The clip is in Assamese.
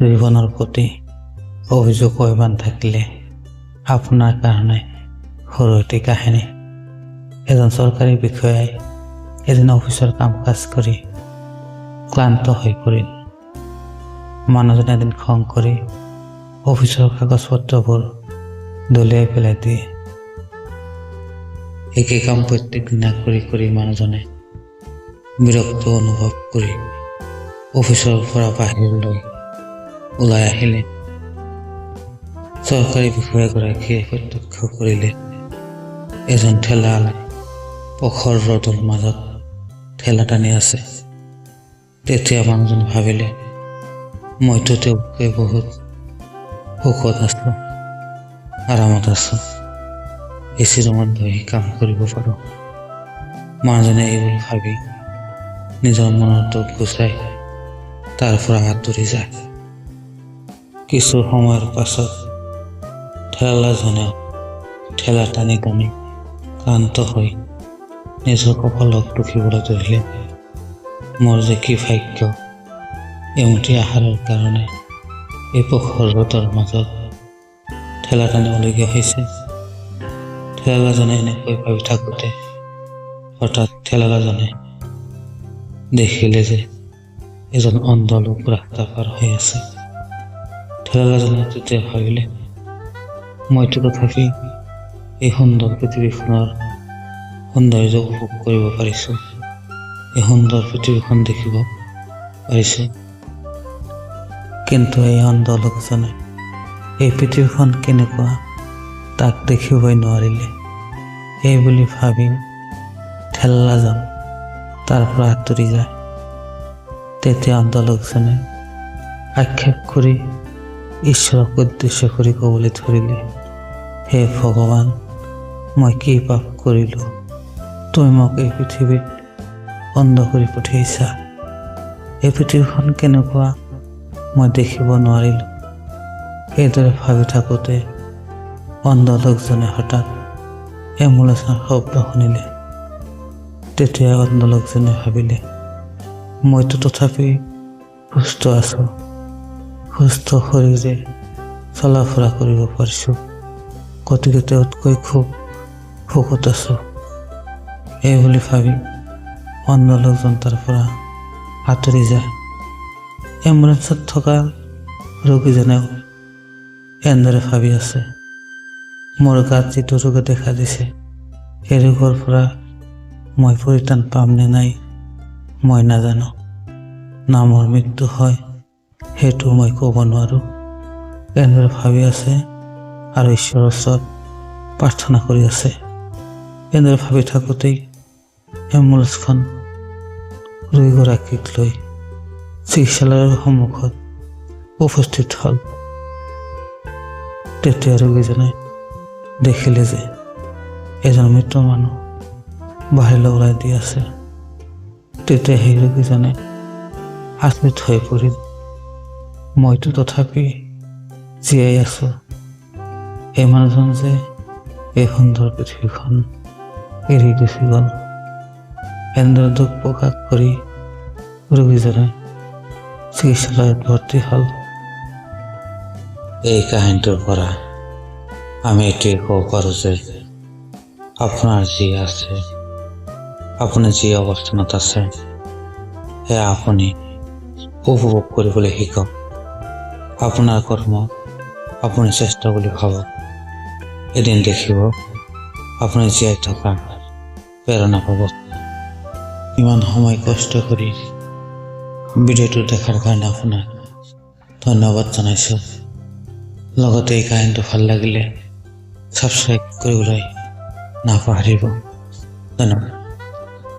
জীৱনৰ প্ৰতি অভিযোগ অভিমান থাকিলে আপোনাৰ কাৰণে সৰু এটি কাহিনী। এজন চৰকাৰী বিষয়াই এদিন অফিচৰ কাম কাজ কৰি ক্লান্ত হৈ পৰিল। মানুহজনে এদিন খং কৰি অফিচৰ কাগজ পত্ৰবোৰ দলিয়াই পেলাই দিয়ে। একেই কাম প্ৰত্যেক দিনা কৰি কৰি মানুহজনে বিৰক্ত অনুভৱ কৰি অফিচৰ পৰা বাহিৰলৈ ওলাই আহিলে। চৰকাৰী বিষয়াগৰাকীয়ে প্ৰত্যক্ষ কৰিলে এজন ঠেলাৱালাই প্ৰখৰ ৰ'দৰ মাজত ঠেলা টানি আছে। তেতিয়া মানুহজনে ভাবিলে, মইতো তেওঁতকৈ বহুত সুখত আছোঁ, আৰামত আছোঁ, এচি ৰুমত বহি কাম কৰিব পাৰোঁ। মানুহজনে এইবোৰ ভাবি নিজৰ মনৰ দুখ গুচাই তাৰ পৰা আঁতৰি যায়। কিছু সময়ৰ পাছত ঠেলাজনেও ঠেলা টানি টানি ক্লান্ত হৈ নিজৰ কপালক দুখিবলৈ ধৰিলে। মোৰ যে কি ভাগ্য, এমুঠি আহাৰৰ কাৰণে এই প্ৰখৰ ৰ'দৰ মাজত ঠেলা টানিবলগীয়া হৈছে। ঠেলাজনে এনেকৈ ভাবি থাকোঁতে হঠাৎ ঠেলাজনে দেখিলে যে এজন অন্ধ লোক ৰাস্তা পাৰ হৈ আছে। ঠেলাজনে তেতিয়া ভাবিলে, মইতো তথাপি এই সুন্দৰ পৃথিৱীখনৰ সৌন্দৰ্য উপভোগ কৰিব পাৰিছোঁ, এই সুন্দৰ পৃথিৱীখন দেখিব পাৰিছোঁ। কিন্তু এই অন্ধ লোকজনে এই পৃথিৱীখন কেনেকুৱা তাক দেখিবই নোৱাৰিলে। এই বুলি ভাবি ঠেলাজন তাৰ পৰা আঁতৰি যায়। তেতিয়া অন্ধ লোকজনে আক্ষেপ কৰি ঈশ্বৰক উদ্দেশ্য কৰি ক'বলৈ ধৰিলে, হে ভগৱান, মই কি পাপ কৰিলোঁ, তুমি মোক এই পৃথিৱীত অন্ধ কৰি পঠিয়াইছা। এই পৃথিৱীখন কেনেকুৱা মই দেখিব নোৱাৰিলোঁ। এইদৰে ভাবি থাকোঁতে অন্ধ লোকজনে হঠাৎ এম্বুলেঞ্চৰ শব্দ শুনিলে। তেতিয়া অন্ধ লোকজনে ভাবিলে, মইতো তথাপি সুস্থ আছোঁ, সুস্থ শৰীৰে চলা ফুৰা কৰিব পাৰিছোঁ, গতিকে তেওঁতকৈ খুব সুখত আছোঁ। এই বুলি ভাবি অন্ধ লোকজন তাৰ পৰা আঁতৰি যায়। এম্বুলেঞ্চত থকা ৰোগীজনেও এনেদৰে ভাবি আছে, মোৰ গাত যিটো ৰোগে দেখা দিছে, সেই ৰোগৰ পৰা মই পৰিত্ৰাণ পাম নে নাই মই নাজানো, না মোৰ মৃত্যু হয় সেইটো মই ক'ব নোৱাৰোঁ। এনেদৰে ভাবি আছে আৰু ঈশ্বৰৰ ওচৰত প্ৰাৰ্থনা কৰি আছে। এনেদৰে ভাবি থাকোঁতেই এম্বুলেঞ্চখন ৰোগীগৰাকীক লৈ চিকিৎসালয়ৰ সন্মুখত উপস্থিত হ'ল। তেতিয়া ৰোগীজনে দেখিলে যে এজন মৃত মানুহ বাহিৰলৈ ওলাই দি আছে। তেতিয়া সেই ৰোগীজনে আচৰিত হৈ পৰিল, মইতো তথাপি জীয়াই আছোঁ, এই মানুহজন যে এই সুন্দৰ পৃথিৱীখন এৰি গুচি গ'ল। এনেদৰে দুখ প্ৰকাশ কৰি ৰোগীজনে চিকিৎসালয়ত ভৰ্তি হ'ল। এই কাহিনীটোৰ পৰা আমি এইটোৱে ক'ব পাৰোঁ যে আপোনাৰ যি আছে, আপুনি যি অৱস্থানত আছে, সেয়া আপুনি উপভোগ কৰিবলৈ শিকক। আপোনাৰ কৰ্ম আপুনি চেষ্টা বুলি ভাবক। এদিন দেখিব আপুনি জীয়াই থকা প্ৰেৰণা পাব। ইমান সময় কষ্ট কৰি ভিডিঅ'টো দেখাৰ কাৰণে আপোনাক ধন্যবাদ জনাইছোঁ। লগতে এই কাহিনীটো ভাল লাগিলে ছাবস্ক্ৰাইব কৰিবলৈ নাপাহৰিব। ধন্যবাদ।